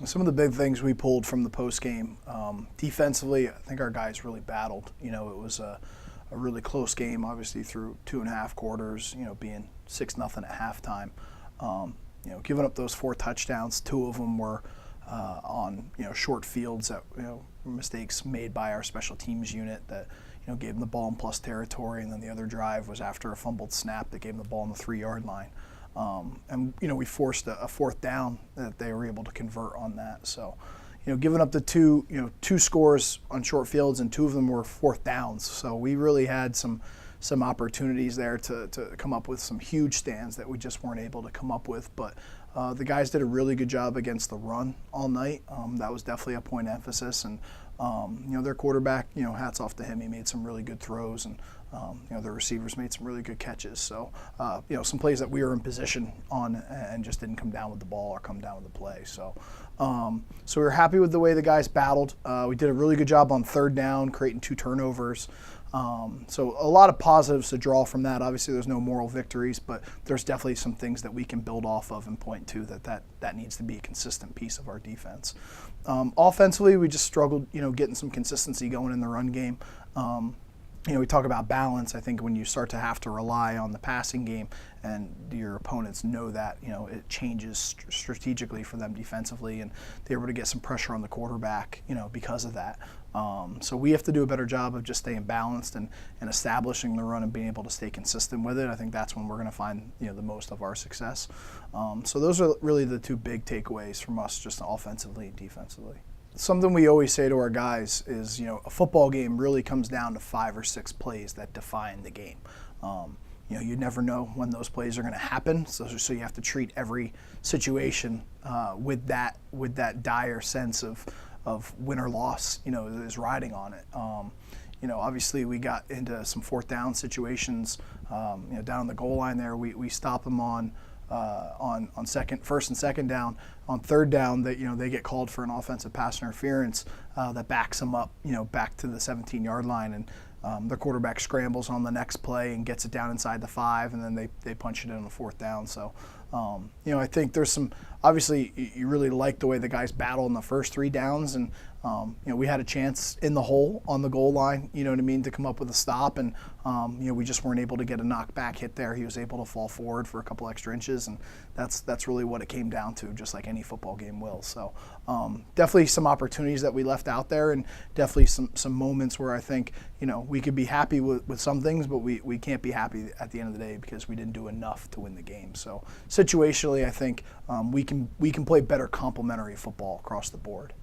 Some of the big things we pulled from the post game, defensively, I think our guys really battled. It was a really close game, obviously through 2.5 quarters. Being 6-0 at halftime. Giving up those 4 touchdowns, 2 of them were on short fields that mistakes made by our special teams unit that gave them the ball in plus territory, and then the other drive was after a fumbled snap that gave them the ball on the 3-yard line. And we forced a 4th down that they were able to convert on that. So, giving up the two scores on short fields, and 2 of them were 4th downs. So we really had some opportunities there to come up with some huge stands that we just weren't able to come up with. But the guys did a really good job against the run all night. That was definitely a point of emphasis. And their quarterback, hats off to him. He made some really good throws, and their receivers made some really good catches. So, some plays that we were in position on and just didn't come down with the ball or come down with the play. So, we were happy with the way the guys battled. We did a really good job on 3rd down, creating 2 turnovers. So a lot of positives to draw from that. Obviously, there's no moral victories, but there's definitely some things that we can build off of and point to that needs to be a consistent piece of our defense. Offensively, we just struggled, getting some consistency going in the run game. We talk about balance. I think when you start to have to rely on the passing game and your opponents know that, it changes strategically for them defensively, and they're able to get some pressure on the quarterback, because of that. So we have to do a better job of just staying balanced and establishing the run and being able to stay consistent with it. I think that's when we're going to find, the most of our success. So those are really the 2 big takeaways from us, just offensively and defensively. Something we always say to our guys is, a football game really comes down to 5 or 6 plays that define the game. You never know when those plays are going to happen, so you have to treat every situation with that dire sense of win or loss, is riding on it. Obviously we got into some 4th down situations, down on the goal line there. We stop them on 1st and 2nd down. On 3rd down, they get called for an offensive pass interference that backs them up, back to the 17-yard line, and their quarterback scrambles on the next play and gets it down inside the 5, and then they punch it in on the 4th down. So, I think there's some. Obviously, you really like the way the guys battle in the first 3 downs, and we had a chance in the hole on the goal line, to come up with a stop, and we just weren't able to get a knockback hit there. He was able to fall forward for a couple extra inches, and that's really what it came down to, just like any football game will. So definitely some opportunities that we left out there, and definitely some moments where I think we could be happy with some things, but we can't be happy at the end of the day because we didn't do enough to win the game. So situationally, I think we can play better complementary football across the board.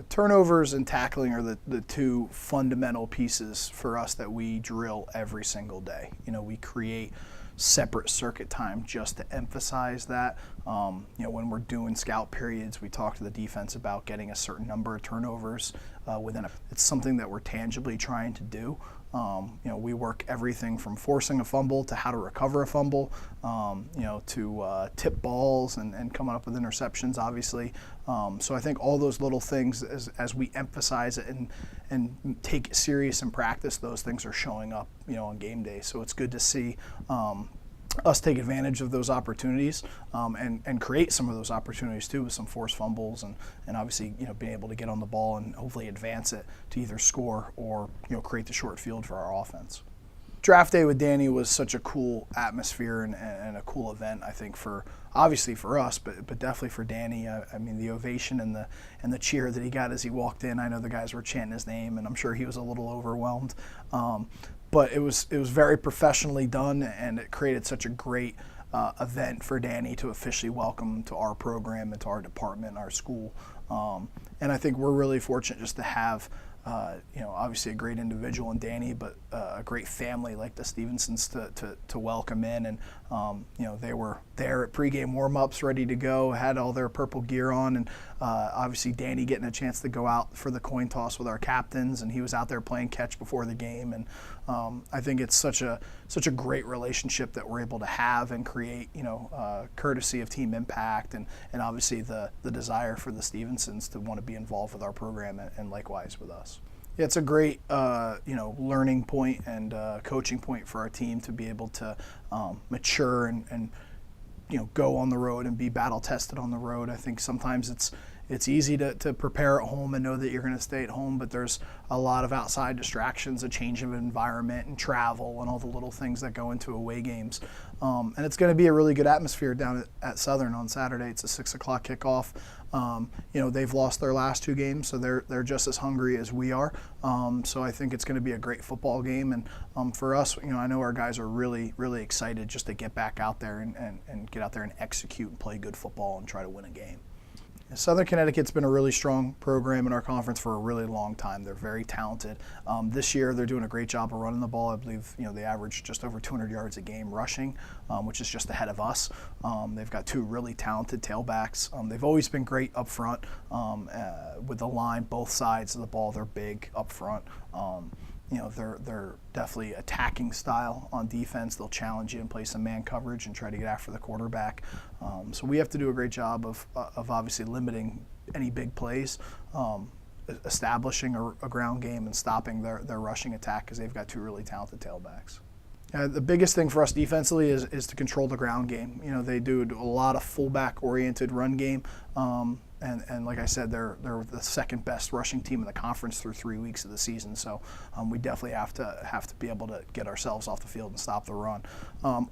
Turnovers and tackling are the 2 fundamental pieces for us that we drill every single day. We create separate circuit time just to emphasize that. When we're doing scout periods, we talk to the defense about getting a certain number of turnovers it's something that we're tangibly trying to do. We work everything from forcing a fumble to how to recover a fumble, to tip balls and coming up with interceptions, obviously. So I think all those little things, as we emphasize it and take it serious in practice, those things are showing up, on game day. So it's good to see us take advantage of those opportunities and create some of those opportunities too, with some forced fumbles and obviously being able to get on the ball and hopefully advance it to either score or create the short field for our offense. Draft day with Danny was such a cool atmosphere and a cool event, I think, obviously for us, but definitely for Danny. I mean, the ovation and the cheer that he got as he walked in. I know the guys were chanting his name, and I'm sure he was a little overwhelmed. But it was very professionally done, and it created such a great event for Danny to officially welcome to our program and to our department, our school. And I think we're really fortunate just to have obviously a great individual in Danny, but a great family like the Stevensons to welcome in. And, they were there at pregame warm-ups, ready to go, had all their purple gear on. And obviously Danny getting a chance to go out for the coin toss with our captains, and he was out there playing catch before the game. And I think it's such a great relationship that we're able to have and create, courtesy of team impact and obviously the desire for the Stevensons to want to be involved with our program and likewise with us. Yeah, it's a great, learning point and coaching point for our team to be able to mature and go on the road and be battle tested on the road. I think sometimes it's easy to prepare at home and know that you're going to stay at home, but there's a lot of outside distractions, a change of environment and travel and all the little things that go into away games. And it's going to be a really good atmosphere down at Southern on Saturday. It's a 6 o'clock kickoff. They've lost their last 2 games, so they're just as hungry as we are. So I think it's going to be a great football game. And for us, I know our guys are really, really excited just to get back out there and get out there and execute and play good football and try to win a game. Southern Connecticut's been a really strong program in our conference for a really long time. They're very talented. This year, they're doing a great job of running the ball. I believe they average just over 200 yards a game rushing, which is just ahead of us. They've got 2 really talented tailbacks. They've always been great up front with the line, both sides of the ball. They're big up front. They're definitely attacking style on defense. They'll challenge you and play some man coverage and try to get after the quarterback. So we have to do a great job of obviously limiting any big plays, establishing a ground game and stopping their rushing attack because they've got 2 really talented tailbacks. The biggest thing for us defensively is to control the ground game. They do a lot of fullback-oriented run game. And like I said, they're the second best rushing team in the conference through 3 weeks of the season. So we definitely have to be able to get ourselves off the field and stop the run.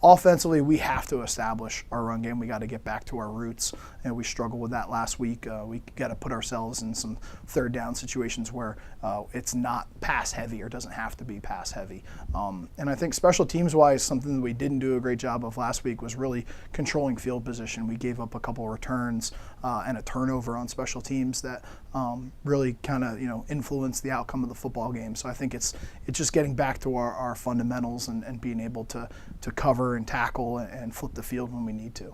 Offensively, we have to establish our run game. We got to get back to our roots, and we struggled with that last week. We got to put ourselves in some third down situations where it's not pass heavy or doesn't have to be pass heavy. And I think special teams wise, something that we didn't do a great job of last week was really controlling field position. We gave up a couple of returns and a turnover on special teams that really kind of influenced the outcome of the football game. So I think it's just getting back to our fundamentals and being able to cover and tackle and flip the field when we need to.